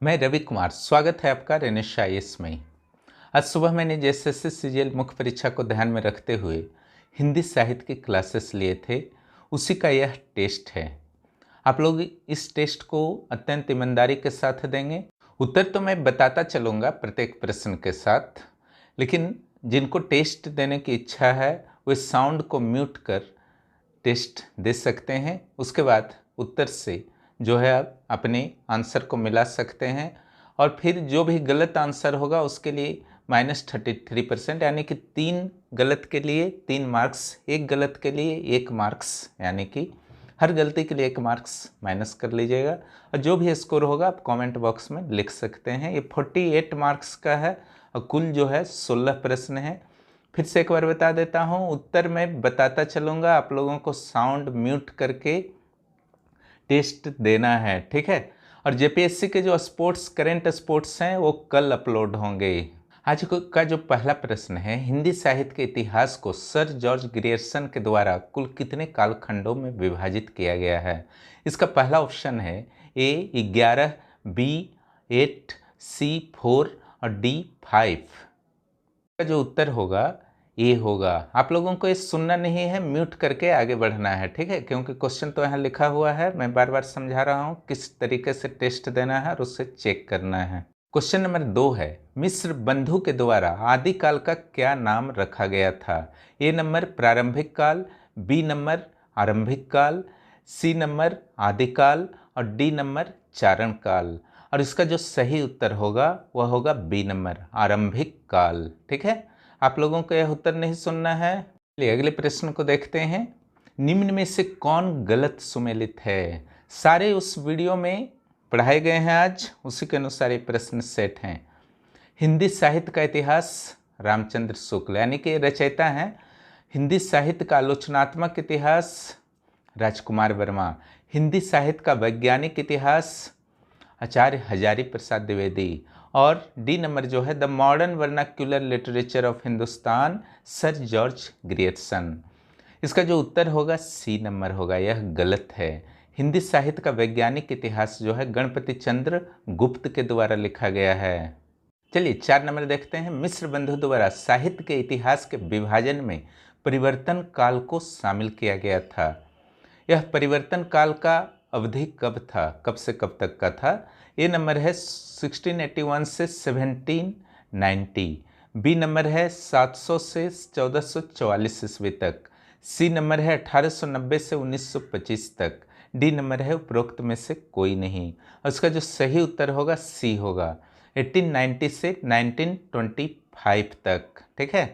मैं रवि कुमार, स्वागत है आपका रेनिश आईएएस में। आज सुबह मैंने जेएसएससी सीजीएल मुख्य परीक्षा को ध्यान में रखते हुए हिंदी साहित्य की क्लासेस लिए थे, उसी का यह टेस्ट है। आप लोग इस टेस्ट को अत्यंत ईमानदारी के साथ देंगे। उत्तर तो मैं बताता चलूँगा प्रत्येक प्रश्न के साथ, लेकिन जिनको टेस्ट देने की इच्छा है वे साउंड को म्यूट कर टेस्ट दे सकते हैं। उसके बाद उत्तर से जो है आप अपने आंसर को मिला सकते हैं और फिर जो भी गलत आंसर होगा उसके लिए -33% यानी कि 3 गलत के लिए 3 मार्क्स, एक गलत के लिए 1 मार्क्स, यानी कि हर गलती के लिए 1 मार्क्स माइनस कर लीजिएगा। और जो भी स्कोर होगा आप कमेंट बॉक्स में लिख सकते हैं। ये 48 मार्क्स का है और कुल जो है 16 प्रश्न है। फिर से एक बार बता देता हूँ, उत्तर मैं बताता चलूँगा, आप लोगों को साउंड म्यूट करके टेस्ट देना है, ठीक है। और जेपीएससी के जो स्पोर्ट्स करंट स्पोर्ट्स हैं वो कल अपलोड होंगे। आज का जो पहला प्रश्न है, हिंदी साहित्य के इतिहास को सर जॉर्ज ग्रियर्सन के द्वारा कुल कितने कालखंडों में विभाजित किया गया है? इसका पहला ऑप्शन है ए 11, बी 8, सी 4 और डी 5। का जो उत्तर होगा ये होगा। आप लोगों को ये सुनना नहीं है, म्यूट करके आगे बढ़ना है, ठीक है, क्योंकि क्वेश्चन तो यहाँ लिखा हुआ है। मैं बार बार समझा रहा हूँ किस तरीके से टेस्ट देना है और उससे चेक करना है। क्वेश्चन नंबर 2 है, मिस्र बंधु के द्वारा आदिकाल का क्या नाम रखा गया था? ए नंबर प्रारंभिक काल, बी नंबर आरंभिक काल, सी नंबर आदिकाल और डी नंबर चारण काल। और इसका जो सही उत्तर होगा वह होगा बी नंबर आरंभिक काल, ठीक है। आप लोगों को यह उत्तर नहीं सुनना है। चलिए अगले प्रश्न को देखते हैं। निम्न में से कौन गलत सुमेलित है? सारे उस वीडियो में पढ़ाए गए हैं, आज उसी के अनुसार ये प्रश्न सेट हैं। हिंदी साहित्य का इतिहास रामचंद्र शुक्ल यानी कि रचयिता हैं। हिंदी साहित्य का आलोचनात्मक इतिहास राजकुमार वर्मा। हिंदी साहित्य का वैज्ञानिक इतिहास आचार्य हजारी प्रसाद द्विवेदी। और डी नंबर जो है the modern vernacular literature of Hindustan sir George Grierson. इसका जो उत्तर होगा सी नंबर होगा, यह गलत है। हिंदी साहित्य का वैज्ञानिक इतिहास जो है गणपति चंद्र गुप्त के द्वारा लिखा गया है। चलिए 4 नंबर देखते हैं। मिस्र बंधु द्वारा साहित्य के इतिहास के विभाजन में परिवर्तन काल को शामिल किया गया था। यह परिवर्तन काल का अवधि कब था, कब से कब तक का था? ए नंबर है 1681 से 1790, बी नंबर है 700 से 1444 ईस्वी तक, सी नंबर है 1890 से 1925 तक, डी नंबर है उपरोक्त में से कोई नहीं। और उसका जो सही उत्तर होगा सी होगा, 1890 से 1925 तक, ठीक है।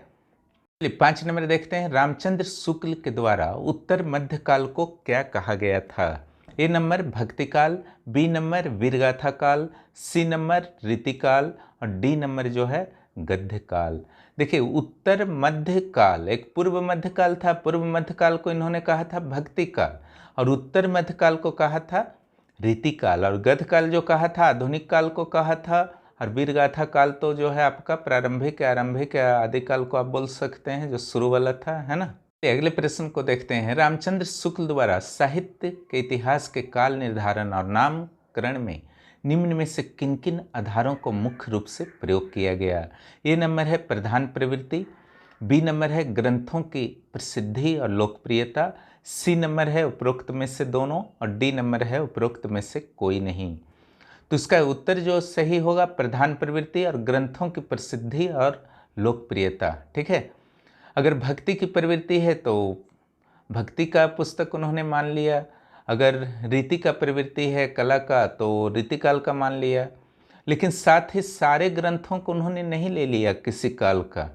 5 नंबर देखते हैं। रामचंद्र शुक्ल के द्वारा उत्तर मध्यकाल को क्या कहा गया था? ए नंबर भक्तिकाल, बी नंबर वीरगाथा काल, सी नंबर रीतिकाल और डी नंबर जो है गद्यकाल। देखिए उत्तर मध्यकाल एक पूर्व मध्यकाल था, पूर्व मध्यकाल को इन्होंने कहा था भक्तिकाल और उत्तर मध्यकाल को कहा था रीतिकाल और गद्यकाल जो कहा था आधुनिक काल को कहा था। और वीरगाथा काल तो जो है आपका प्रारंभिक आरंभिक आदिकाल को आप बोल सकते हैं, जो शुरू वाला था, है ना। अगले प्रश्न को देखते हैं। रामचंद्र शुक्ल द्वारा साहित्य के इतिहास के काल निर्धारण और नामकरण में निम्न में से किन किन आधारों को मुख्य रूप से प्रयोग किया गया? ए नंबर है प्रधान प्रवृत्ति, बी नंबर है ग्रंथों की प्रसिद्धि और लोकप्रियता, सी नंबर है उपरोक्त में से दोनों और डी नंबर है उपरोक्त में से कोई नहीं। तो इसका उत्तर जो सही होगा प्रधान प्रवृत्ति और ग्रंथों की प्रसिद्धि और लोकप्रियता, ठीक है। अगर भक्ति की प्रवृत्ति है तो भक्ति का पुस्तक उन्होंने मान लिया, अगर रीति का प्रवृत्ति है कला का तो रीतिकाल का मान लिया, लेकिन साथ ही सारे ग्रंथों को उन्होंने नहीं ले लिया किसी काल का,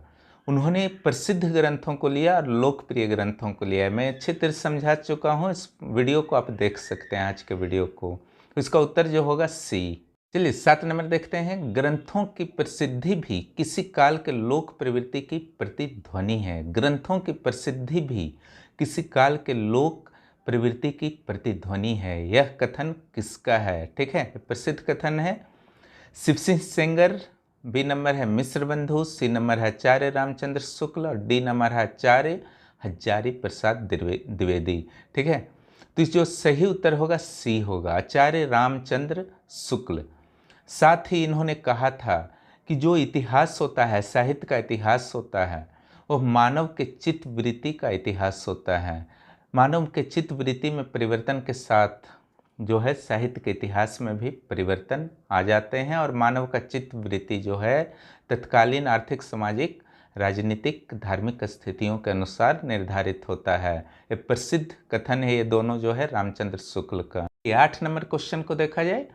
उन्होंने प्रसिद्ध ग्रंथों को लिया और लोकप्रिय ग्रंथों को लिया। मैं अच्छी तरह समझा चुका हूँ, इस वीडियो को आप देख सकते हैं आज के वीडियो को। तो इसका उत्तर जो होगा सी। चलिए 7 नंबर देखते हैं। ग्रंथों की प्रसिद्धि भी किसी काल के लोक प्रवृत्ति की प्रतिध्वनि है। ग्रंथों की प्रसिद्धि भी किसी काल के लोक प्रवृत्ति की प्रतिध्वनि है। यह कथन किसका है? ठीक है, प्रसिद्ध कथन है शिव सिंह सेंगर, बी नंबर है मिस्र बंधु, सी नंबर है आचार्य रामचंद्र शुक्ल और डी नंबर है आचार्य हजारी प्रसाद द्विवेदी। ठीक है, तो जो सही उत्तर होगा सी होगा, आचार्य रामचंद्र शुक्ल। साथ ही इन्होंने कहा था कि जो इतिहास होता है, साहित्य का इतिहास होता है, वो मानव के चित्त वृत्ति का इतिहास होता है। मानव के चित्त वृत्ति में परिवर्तन के साथ जो है साहित्य के इतिहास में भी परिवर्तन आ जाते हैं और मानव का चित्त वृत्ति जो है तत्कालीन आर्थिक, सामाजिक, राजनीतिक, धार्मिक स्थितियों के अनुसार निर्धारित होता है। ये प्रसिद्ध कथन है ये दोनों जो है रामचंद्र शुक्ल का। ये 8 नंबर क्वेश्चन को देखा जाए,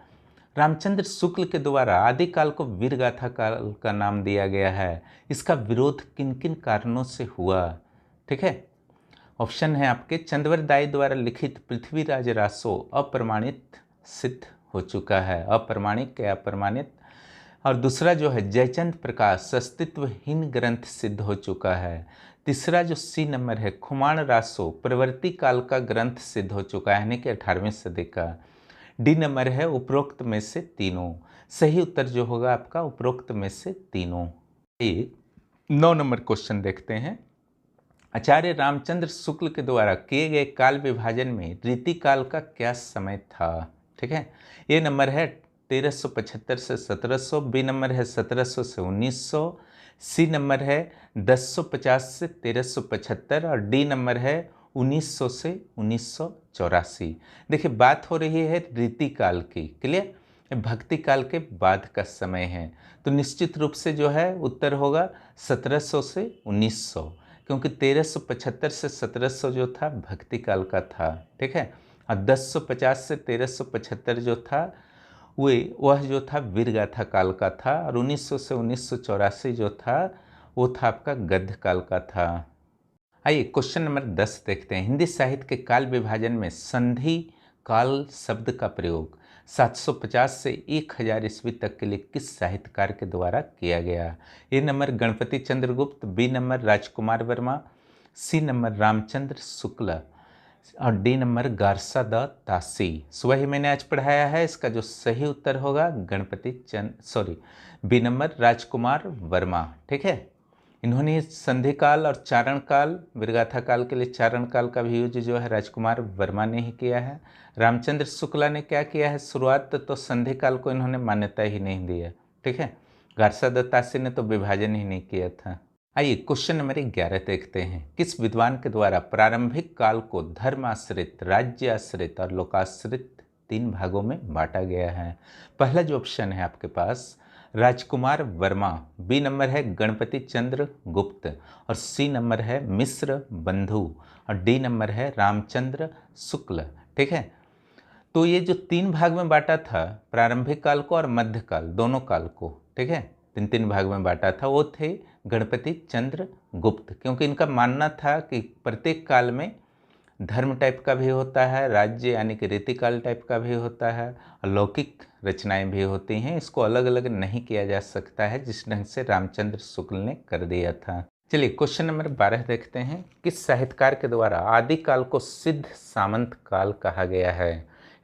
रामचंद्र शुक्ल के द्वारा आदिकाल को वीरगाथा काल का नाम दिया गया है। इसका विरोध किन किन कारणों से हुआ? ठीक है, ऑप्शन है आपके, चंद्रवर दाई द्वारा लिखित पृथ्वीराज रासो अप्रमाणित सिद्ध हो चुका है, अप्रमाणिक या अप्रमाणित। और दूसरा जो है जयचंद प्रकाश अस्तित्वहीन ग्रंथ सिद्ध हो चुका है। तीसरा जो सी नंबर है खुमाण रासो प्रवर्ती काल का ग्रंथ सिद्ध हो चुका है, यानी कि 18वीं सदी का। डी नंबर है उपरोक्त में से तीनों। सही उत्तर जो होगा आपका उपरोक्त में से तीनों। 9 नंबर क्वेश्चन देखते हैं, आचार्य रामचंद्र शुक्ल के द्वारा किए गए काल विभाजन में रीति काल का क्या समय था? ठीक है, ये नंबर है 1375 से 1700, बी नंबर है 1700 से 1900, सी नंबर है 1050 से 1375 और डी नंबर है 1900 से 1984। देखिए बात हो रही है रीति काल की, क्लियर, भक्ति काल के बाद का समय है, तो निश्चित रूप से जो है उत्तर होगा 1700 से 1900, क्योंकि 1375 से 1700 जो था भक्ति काल का था। ठीक है, और 1050 से 1375 जो था वह जो था वीरगाथा काल का था, और 1900 से 1984 जो था वो था आपका गद्य काल का था। आइए क्वेश्चन नंबर 10 देखते हैं, हिंदी साहित्य के काल विभाजन में संधि काल शब्द का प्रयोग 750 से 1000 ईस्वी तक के लिए किस साहित्यकार के द्वारा किया गया? A number Ganapati Chandragupt, B number Rajkumar Verma, C number Ramchandra Shukla और D number Garcin de Tassy. So वही मैंने आज पढ़ाया है, इसका जो सही उत्तर होगा बी नंबर राजकुमार वर्मा। ठीक है, इन्होंने संधि काल और चारण काल, वीरगाथा काल के लिए चारण काल का भी यूज जो है राजकुमार वर्मा ने ही किया है। रामचंद्र शुक्ला ने क्या किया है, शुरुआत तो संधि काल को इन्होंने मान्यता ही नहीं दिया। ठीक है, गारसा दत्तासी ने तो विभाजन ही नहीं किया था। आइए क्वेश्चन नंबर 11 देखते हैं, किस विद्वान के द्वारा प्रारंभिक काल को धर्माश्रित, राज्य आश्रित और लोकाश्रित 3 भागों में बांटा गया है? पहला जो ऑप्शन है आपके पास राजकुमार वर्मा, बी नंबर है गणपति चंद्र गुप्त और सी नंबर है मिश्र बंधु और डी नंबर है रामचंद्र शुक्ल। ठीक है, तो ये जो 3 भाग में बांटा था, प्रारंभिक काल को और मध्यकाल, दोनों काल को, ठीक है, 3 भाग में बांटा था, वो थे गणपति चंद्र गुप्त, क्योंकि इनका मानना था कि प्रत्येक काल में धर्म टाइप का भी होता है, राज्य यानी कि रीतिकाल टाइप का भी होता है, अलौकिक रचनाएं भी होती हैं, इसको अलग अलग नहीं किया जा सकता है, जिस ढंग से रामचंद्र शुक्ल ने कर दिया था। चलिए क्वेश्चन नंबर 12 देखते हैं, किस साहित्यकार के द्वारा आदिकाल को सिद्ध सामंत काल कहा गया है?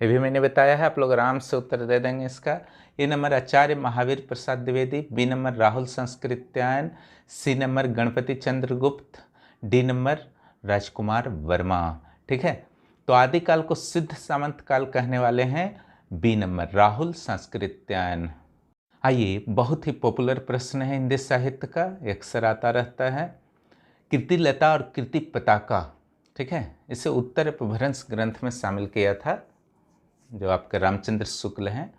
ये भी मैंने बताया है, आप लोग आराम से उत्तर दे देंगे इसका। A number Acharya Mahavir Prasad Dwivedi, B number Rahul Sankrityayan, C number Ganapati Chandragupt, D number Rajkumar Verma. ठीक है, तो आदिकाल को सिद्ध सामंत काल कहने वाले हैं बी नंबर राहुल संस्कृत्यायन। आइए बहुत ही पॉपुलर प्रश्न है हिंदी साहित्य का, अक्सर आता रहता है, कीर्तिलता और कीर्ति पताका। ठीक है, इसे उत्तर अपभ्रंश ग्रंथ में शामिल किया था जो आपके रामचंद्र शुक्ल हैं,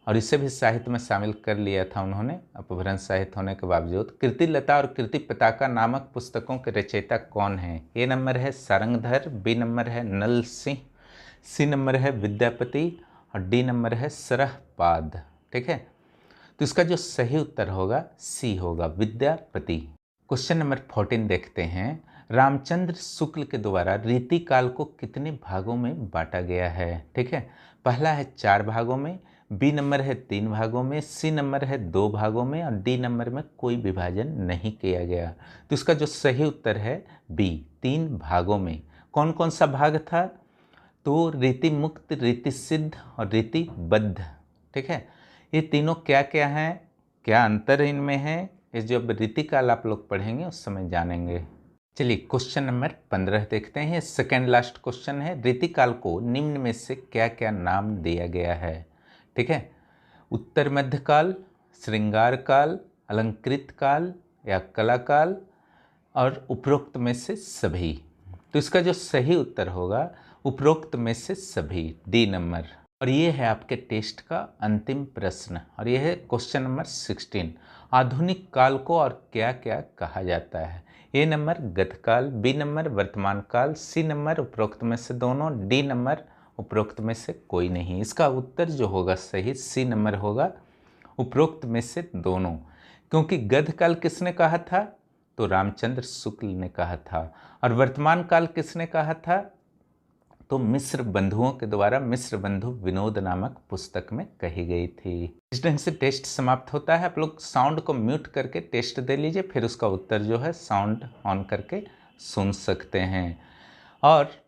और इसे भी साहित्य में शामिल कर लिया था उन्होंने अपभ्रंश साहित्य होने के बावजूद। कीर्तिलता और कीर्ति पताका नामक पुस्तकों के रचयिता कौन हैं? ए नंबर है सारंगधर, बी नंबर है नल सिंह, सी नंबर है विद्यापति और डी नंबर है सरहपाद। ठीक है, तो इसका जो सही उत्तर होगा सी होगा, विद्यापति। क्वेश्चन नंबर 14 देखते हैं, रामचंद्र शुक्ल के द्वारा रीति काल को कितने भागों में बांटा गया है? ठीक है, पहला है 4 भागों में, बी नंबर है 3 भागों में, सी नंबर है 2 भागों में और डी नंबर में कोई विभाजन नहीं किया गया। तो इसका जो सही उत्तर है बी, 3 भागों में। कौन कौन सा भाग था? तो रीति मुक्त, रीति सिद्ध और रीतिबद्ध। ठीक है, ये तीनों क्या क्या हैं, क्या अंतर इनमें है, इस जब रीतिकाल आप लोग पढ़ेंगे उस समय जानेंगे। चलिए क्वेश्चन नंबर 15 देखते हैं, सेकेंड लास्ट क्वेश्चन है, रीतिकाल को निम्न में से क्या क्या नाम दिया गया है? ठीक है, उत्तर मध्यकाल, श्रृंगार काल, अलंकृत काल या कला काल, और उपरोक्त में से सभी। तो इसका जो सही उत्तर होगा उपरोक्त में से सभी, डी नंबर। और ये है आपके टेस्ट का अंतिम प्रश्न, और ये है क्वेश्चन नंबर 16। आधुनिक काल को और क्या क्या कहा जाता है? ए नंबर गतकाल, बी नंबर वर्तमान काल, सी नंबर उपरोक्त में से दोनों, डी नंबर उपरोक्त में से कोई नहीं। इसका उत्तर जो होगा सही सी नंबर होगा, उपरोक्त में से दोनों। क्योंकि गतकाल किसने कहा था? तो रामचंद्र शुक्ल ने कहा था। और वर्तमान काल किसने कहा था? तो मिस्र बंधुओं के द्वारा मिस्र बंधु विनोद नामक पुस्तक में कही गई थी। इस ढंग से टेस्ट समाप्त होता है। आप लोग साउंड को म्यूट करके टेस्ट दे लीजिए, फिर उसका उत्तर जो है साउंड ऑन करके सुन सकते हैं। और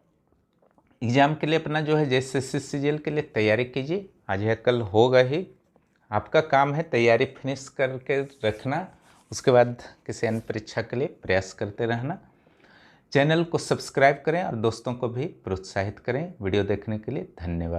एग्ज़ाम के लिए अपना जो है JSS CGL के लिए तैयारी कीजिए। आज या कल होगा ही, आपका काम है तैयारी फिनिश करके रखना, उसके बाद किसी अन्य परीक्षा के लिए प्रयास करते रहना। चैनल को सब्सक्राइब करें और दोस्तों को भी प्रोत्साहित करें। वीडियो देखने के लिए धन्यवाद।